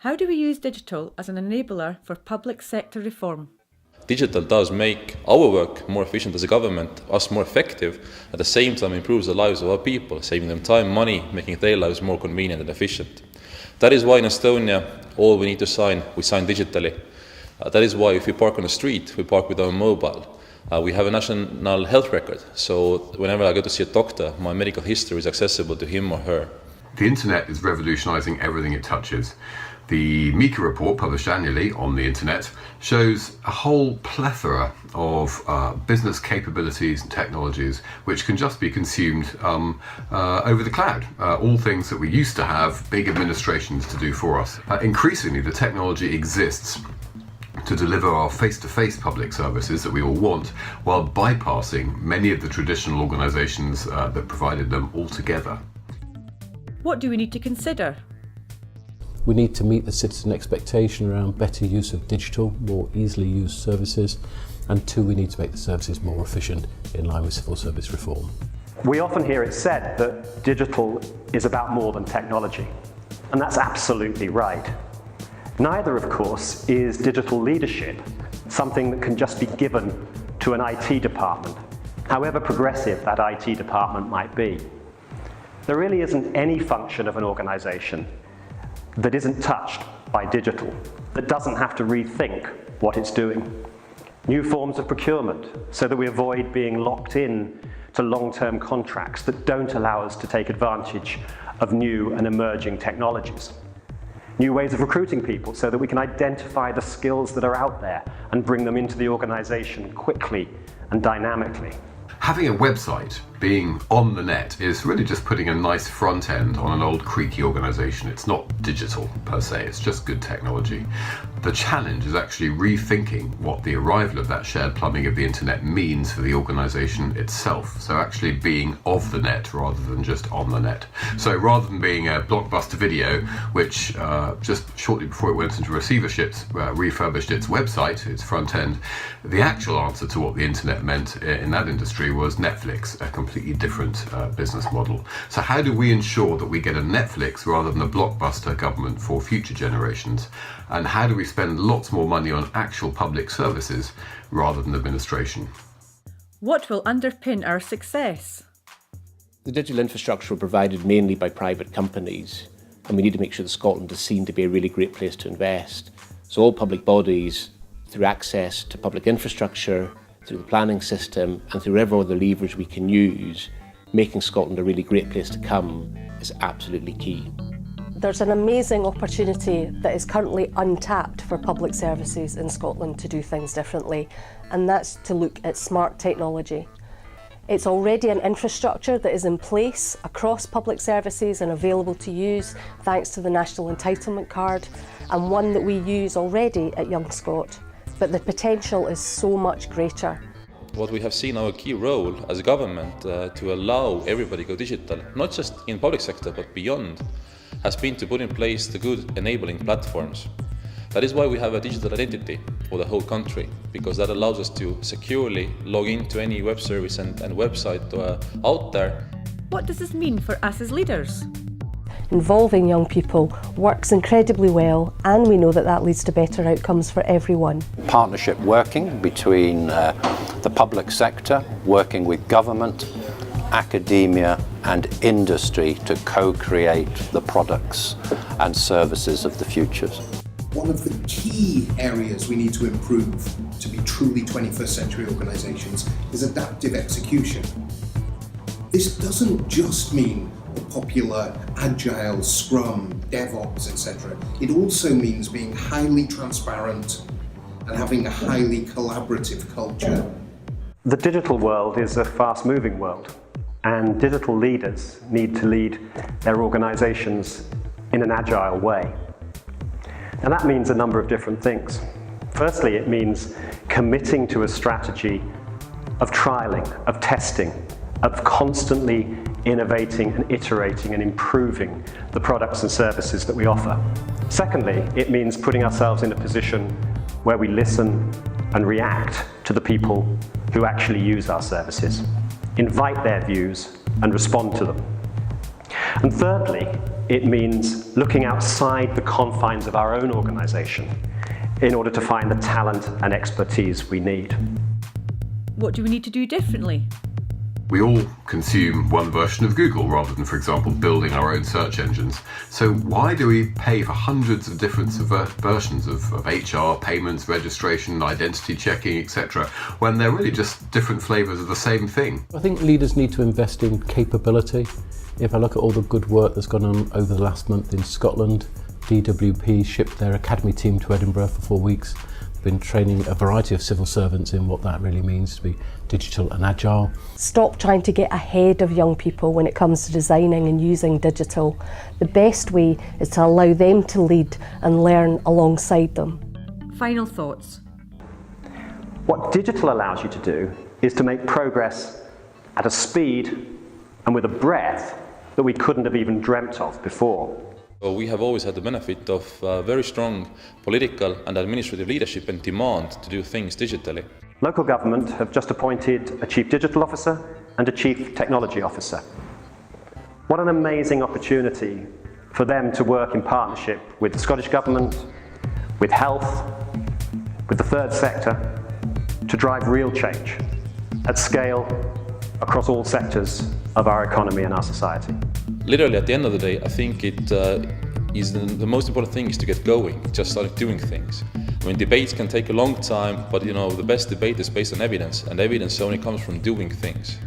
How do we use digital as an enabler for public sector reform? Digital does make our work more efficient as a government, us more effective, at the same time improves the lives of our people, saving them time, money, making their lives more convenient and efficient. That is why in Estonia, all we need to sign, we sign digitally. That is why if we park on the street, we park with our mobile. We have a national health record, so whenever I go to see a doctor, my medical history is accessible to him or her. The internet is revolutionising everything it touches. The Mika report, published annually on the internet, shows a whole plethora of business capabilities and technologies which can just be consumed over the cloud. All things that we used to have big administrations to do for us. Increasingly, the technology exists to deliver our face-to-face public services that we all want, while bypassing many of the traditional organisations that provided them altogether. What do we need to consider? We need to meet the citizen expectation around better use of digital, more easily used services, and two, we need to make the services more efficient in line with civil service reform. We often hear it said that digital is about more than technology, and that's absolutely right. Neither, of course, is digital leadership something that can just be given to an IT department, however progressive that IT department might be. There really isn't any function of an organisation that isn't touched by digital, that doesn't have to rethink what it's doing. New forms of procurement, so that we avoid being locked in to long-term contracts that don't allow us to take advantage of new and emerging technologies. New ways of recruiting people, so that we can identify the skills that are out there and bring them into the organisation quickly and dynamically. Having a website being on the net is really just putting a nice front end on an old creaky organisation. It's not digital per se, it's just good technology. The challenge is actually rethinking what the arrival of that shared plumbing of the internet means for the organisation itself. So actually being of the net rather than just on the net. So rather than being a Blockbuster Video, which just shortly before it went into receivership refurbished its website, its front end, the actual answer to what the internet meant in that industry was Netflix, a completely different business model. So how do we ensure that we get a Netflix rather than a Blockbuster government for future generations? And how do we spend lots more money on actual public services rather than administration? What will underpin our success? The digital infrastructure are provided mainly by private companies, and we need to make sure that Scotland is seen to be a really great place to invest. So all public bodies, through access to public infrastructure, through the planning system, and through whatever other levers we can use, making Scotland a really great place to come is absolutely key. There's an amazing opportunity that is currently untapped for public services in Scotland to do things differently, and that's to look at smart technology. It's already an infrastructure that is in place across public services and available to use thanks to the National Entitlement Card, and one that we use already at Young Scot. But the potential is so much greater. What we have seen our key role as a government to allow everybody to go digital, not just in public sector but beyond, has been to put in place the good enabling platforms. That is why we have a digital identity for the whole country, because that allows us to securely log into any web service and website out there. What does this mean for us as leaders? Involving young people works incredibly well, and we know that that leads to better outcomes for everyone. Partnership working between the public sector, working with government, academia and industry to co-create the products and services of the futures. One of the key areas we need to improve to be truly 21st century organisations is adaptive execution. This doesn't just mean the popular Agile, Scrum, DevOps, etc. It also means being highly transparent and having a highly collaborative culture. The digital world is a fast-moving world, and digital leaders need to lead their organisations in an agile way. And that means a number of different things. Firstly, it means committing to a strategy of trialling, of testing, of constantly innovating and iterating and improving the products and services that we offer. Secondly, it means putting ourselves in a position where we listen and react to the people who actually use our services, invite their views and respond to them. And thirdly, it means looking outside the confines of our own organisation in order to find the talent and expertise we need. What do we need to do differently? We all consume one version of Google rather than, for example, building our own search engines. So why do we pay for hundreds of different versions of HR, payments, registration, identity checking, etc., when they're really just different flavours of the same thing? I think leaders need to invest in capability. If I look at all the good work that's gone on over the last month in Scotland, DWP shipped their academy team to Edinburgh for 4 weeks. Been training a variety of civil servants in what that really means to be digital and agile. Stop trying to get ahead of young people when it comes to designing and using digital. The best way is to allow them to lead and learn alongside them. Final thoughts. What digital allows you to do is to make progress at a speed and with a breadth that we couldn't have even dreamt of before. So we have always had the benefit of very strong political and administrative leadership and demand to do things digitally. Local government have just appointed a Chief Digital Officer and a Chief Technology Officer. What an amazing opportunity for them to work in partnership with the Scottish Government, with health, with the third sector, to drive real change at scale across all sectors of our economy and our society. Literally, at the end of the day, I think it is the most important thing is to get going, just start doing things. I mean, debates can take a long time, but the best debate is based on evidence, and evidence only comes from doing things.